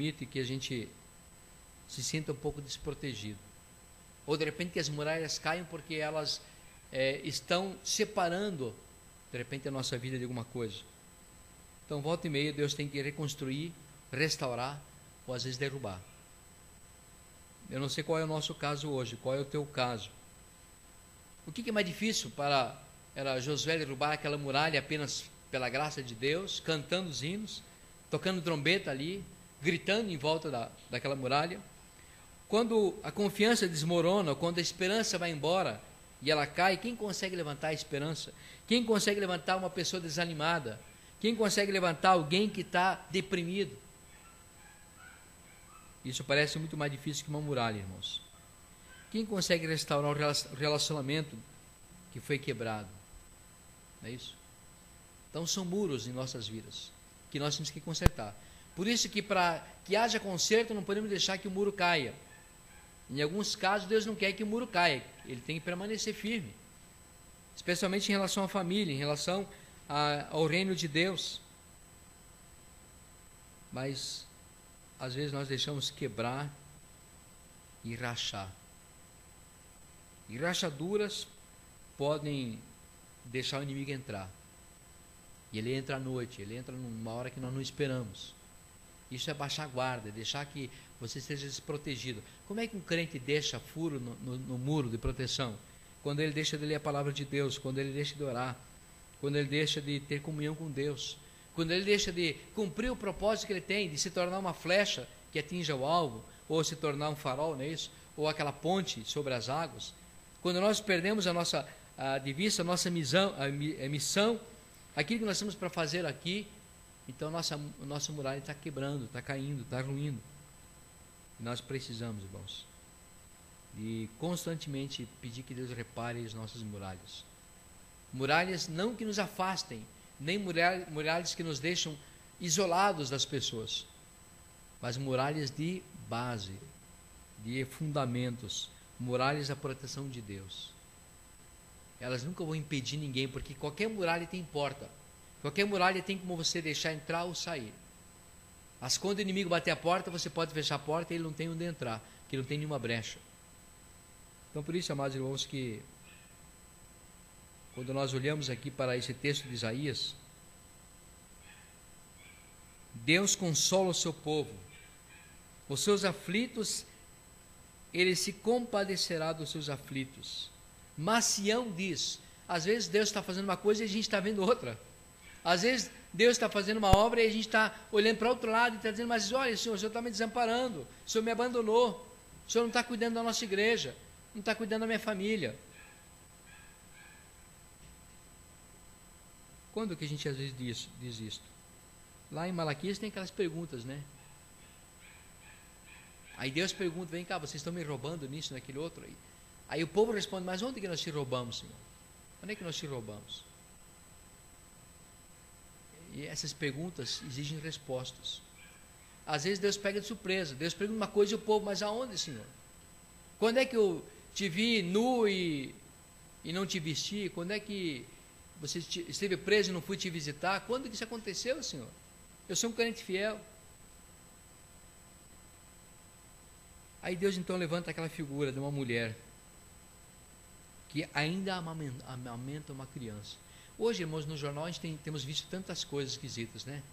permite que a gente se sinta um pouco desprotegido. Ou de repente que as muralhas caiam porque elas estão separando, de repente, a nossa vida de alguma coisa. Então, volta e meia, Deus tem que reconstruir, restaurar, ou às vezes derrubar. Eu não sei qual é o nosso caso hoje, qual é o teu caso. O que é mais difícil era Josué derrubar aquela muralha apenas pela graça de Deus, cantando os hinos, tocando trombeta ali, gritando em volta daquela muralha? Quando a confiança desmorona, quando a esperança vai embora e ela cai, quem consegue levantar a esperança? Quem consegue levantar uma pessoa desanimada? Quem consegue levantar alguém que está deprimido? Isso parece muito mais difícil que uma muralha, irmãos. Quem consegue restaurar o relacionamento que foi quebrado? Não é isso? Então são muros em nossas vidas que nós temos que consertar. Por isso que para que haja conserto não podemos deixar que o muro caia. Em alguns casos Deus não quer que o muro caia, ele tem que permanecer firme. Especialmente em relação à família, em relação ao reino de Deus. Mas às vezes nós deixamos quebrar e rachar. E rachaduras podem deixar o inimigo entrar. E ele entra à noite, ele entra numa hora que nós não esperamos. Isso é baixar a guarda, deixar que você esteja desprotegido. Como é que um crente deixa furo no muro de proteção? Quando ele deixa de ler a palavra de Deus, quando ele deixa de orar, quando ele deixa de ter comunhão com Deus, quando ele deixa de cumprir o propósito que ele tem, de se tornar uma flecha que atinja o alvo, ou se tornar um farol, não é isso? Ou aquela ponte sobre as águas. Quando nós perdemos de vista a nossa missão, aquilo que nós temos para fazer aqui, então nossa muralha está quebrando, está caindo, está ruindo. E nós precisamos, irmãos, de constantemente pedir que Deus repare as nossas muralhas. Muralhas não que nos afastem, nem muralhas que nos deixam isolados das pessoas, mas muralhas de base, de fundamentos, muralhas da proteção de Deus. Elas nunca vão impedir ninguém, porque qualquer muralha tem porta. Qualquer muralha tem como você deixar entrar ou sair. Mas quando o inimigo bater a porta, você pode fechar a porta e ele não tem onde entrar, que não tem nenhuma brecha. Então, por isso, amados irmãos, que quando nós olhamos aqui para esse texto de Isaías, Deus consola o seu povo. Os seus aflitos, ele se compadecerá dos seus aflitos. Mas Sião diz, às vezes Deus está fazendo uma coisa e a gente está vendo outra. Às vezes Deus está fazendo uma obra e a gente está olhando para o outro lado e está dizendo, mas olha, Senhor, o Senhor está me desamparando, o Senhor me abandonou, o Senhor não está cuidando da nossa igreja, não está cuidando da minha família. Quando que a gente às vezes diz isto? Lá em Malaquias tem aquelas perguntas, né? Aí Deus pergunta, vem cá, vocês estão me roubando nisso, naquele outro aí? Aí o povo responde, mas onde que nós te roubamos, Senhor? Onde é que nós te roubamos? E essas perguntas exigem respostas. Às vezes Deus pega de surpresa, Deus pergunta uma coisa e o povo, mas aonde, Senhor? Quando é que eu te vi nu e não te vesti? Quando é que você esteve preso e não fui te visitar? Quando que isso aconteceu, Senhor? Eu sou um crente fiel. Aí Deus então levanta aquela figura de uma mulher que ainda amamenta uma criança. Hoje, irmãos, no jornal a gente temos visto tantas coisas esquisitas, né?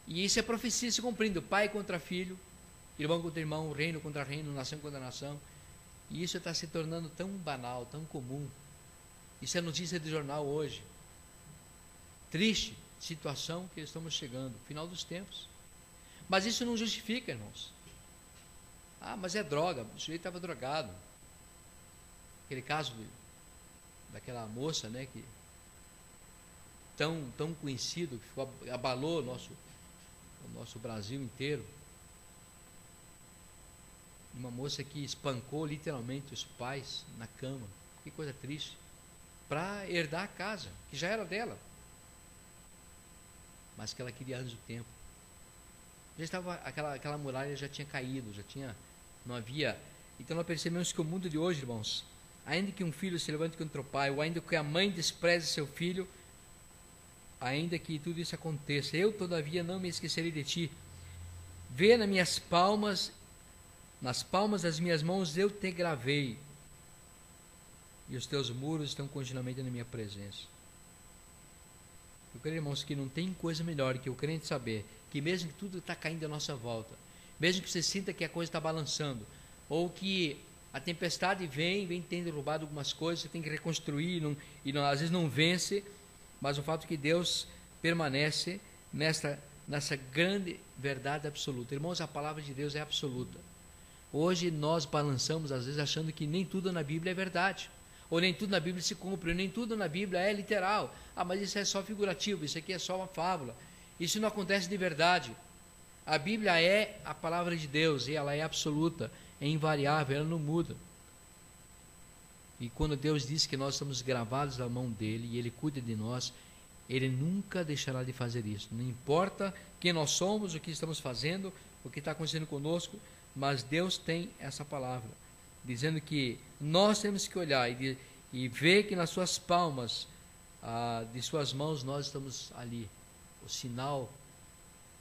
E isso é profecia se cumprindo, pai contra filho, irmão contra irmão, reino contra reino, nação contra nação. E isso está se tornando tão banal, tão comum. Isso é notícia de jornal hoje. Triste situação que estamos chegando, final dos tempos. Mas isso não justifica, irmãos. Ah, mas é droga, o sujeito estava drogado. Aquele caso daquela moça, né, que tão conhecido, que abalou o nosso Brasil inteiro. Uma moça que espancou literalmente os pais na cama. Que coisa triste. Para herdar a casa, que já era dela. Mas que ela queria antes do tempo. Já estava, aquela muralha já tinha caído, não havia. Então nós percebemos que o mundo de hoje, irmãos, ainda que um filho se levante contra o pai, ou ainda que a mãe despreze seu filho, ainda que tudo isso aconteça, eu todavia não me esquecerei de ti. Vê nas minhas palmas, nas palmas das minhas mãos eu te gravei, e os teus muros estão continuamente na minha presença. Eu creio, irmãos, que não tem coisa melhor que o crente saber que mesmo que tudo está caindo à nossa volta, mesmo que você sinta que a coisa está balançando, ou que a tempestade vem tendo roubado algumas coisas, você tem que reconstruir, às vezes não vence, mas o fato é que Deus permanece nessa grande verdade absoluta. Irmãos, a palavra de Deus é absoluta. Hoje nós balançamos, às vezes, achando que nem tudo na Bíblia é verdade, ou nem tudo na Bíblia se cumpre, ou nem tudo na Bíblia é literal. Mas isso é só figurativo, isso aqui é só uma fábula. Isso não acontece de verdade. A Bíblia é a palavra de Deus, e ela é absoluta, é invariável, ela não muda. E quando Deus diz que nós estamos gravados na mão dele, e ele cuida de nós, ele nunca deixará de fazer isso. Não importa quem nós somos, o que estamos fazendo, o que está acontecendo conosco, mas Deus tem essa palavra, dizendo que nós temos que olhar e ver que nas suas palmas, de suas mãos, nós estamos ali. O sinal,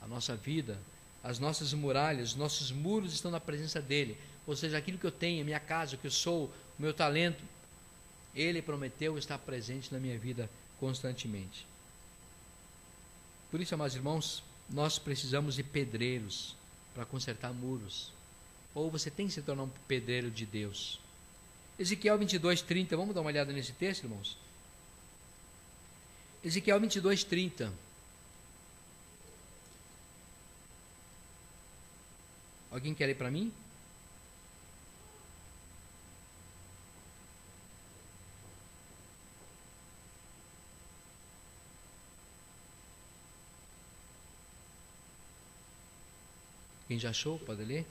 a nossa vida, as nossas muralhas, os nossos muros estão na presença dele. Ou seja, aquilo que eu tenho, a minha casa, o que eu sou, o meu talento, ele prometeu estar presente na minha vida constantemente. Por isso, amados irmãos, nós precisamos de pedreiros para consertar muros. Ou você tem que se tornar um pedreiro de Deus. Ezequiel 22:30, vamos dar uma olhada nesse texto, irmãos? Ezequiel 22:30. Alguém quer ler para mim? Quem já achou, pode ler?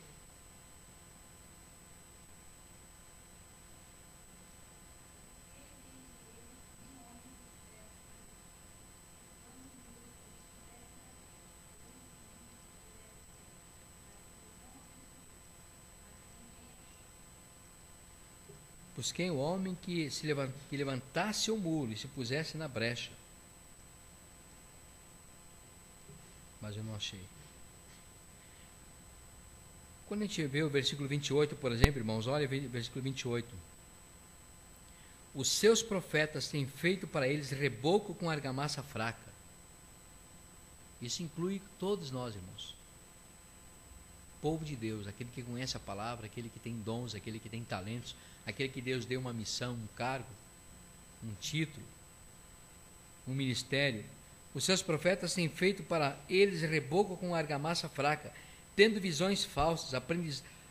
Busquei o homem que levantasse o muro e se pusesse na brecha. Mas eu não achei. Quando a gente vê o versículo 28, por exemplo, irmãos, olha o versículo 28. Os seus profetas têm feito para eles reboco com argamassa fraca. Isso inclui todos nós, irmãos. Povo de Deus, aquele que conhece a palavra, aquele que tem dons, aquele que tem talentos, aquele que Deus deu uma missão, um cargo, um título, um ministério. Os seus profetas têm feito para eles reboco com argamassa fraca, tendo visões falsas,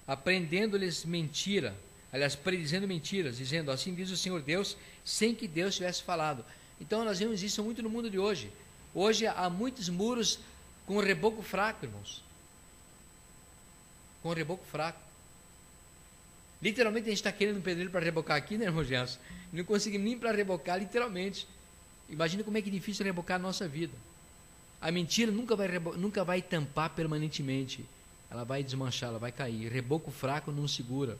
aprendendo-lhes mentira, aliás, predizendo mentiras, dizendo, assim diz o Senhor Deus, sem que Deus tivesse falado. Então nós vemos isso muito no mundo de hoje. Hoje há muitos muros com reboco fraco, irmãos. Com reboco fraco. Literalmente a gente está querendo um pedreiro para rebocar aqui, né, irmão Gerson? Não conseguimos nem para rebocar, literalmente. Imagina como é que é difícil rebocar a nossa vida. A mentira nunca vai tampar permanentemente. Ela vai desmanchar, ela vai cair. Reboco fraco não segura.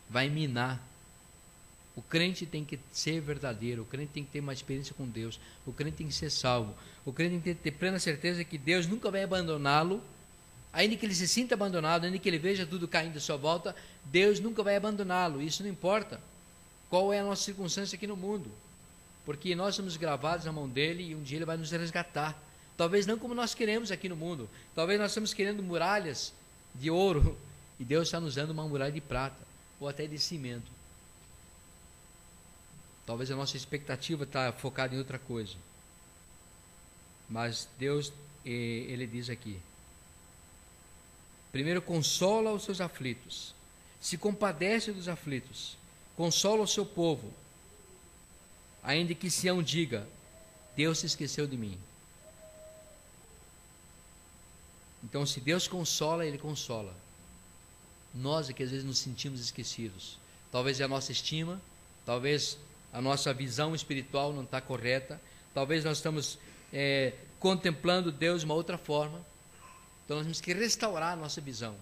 Vai minar. O crente tem que ser verdadeiro. O crente tem que ter uma experiência com Deus. O crente tem que ser salvo. O crente tem que ter plena certeza que Deus nunca vai abandoná-lo. Ainda que ele se sinta abandonado, ainda que ele veja tudo caindo à sua volta, Deus nunca vai abandoná-lo. Isso não importa qual é a nossa circunstância aqui no mundo. Porque nós somos gravados na mão dele e um dia ele vai nos resgatar. Talvez não como nós queremos aqui no mundo. Talvez nós estamos querendo muralhas de ouro e Deus está nos dando uma muralha de prata ou até de cimento. Talvez a nossa expectativa está focada em outra coisa. Mas Deus, ele diz aqui, primeiro consola os seus aflitos, se compadece dos aflitos, consola o seu povo, ainda que Sião diga, Deus se esqueceu de mim. Então, se Deus consola, ele consola. Nós é que às vezes nos sentimos esquecidos. Talvez a nossa estima, talvez a nossa visão espiritual não está correta, talvez nós estamos contemplando Deus de uma outra forma. Então nós temos que restaurar a nossa visão.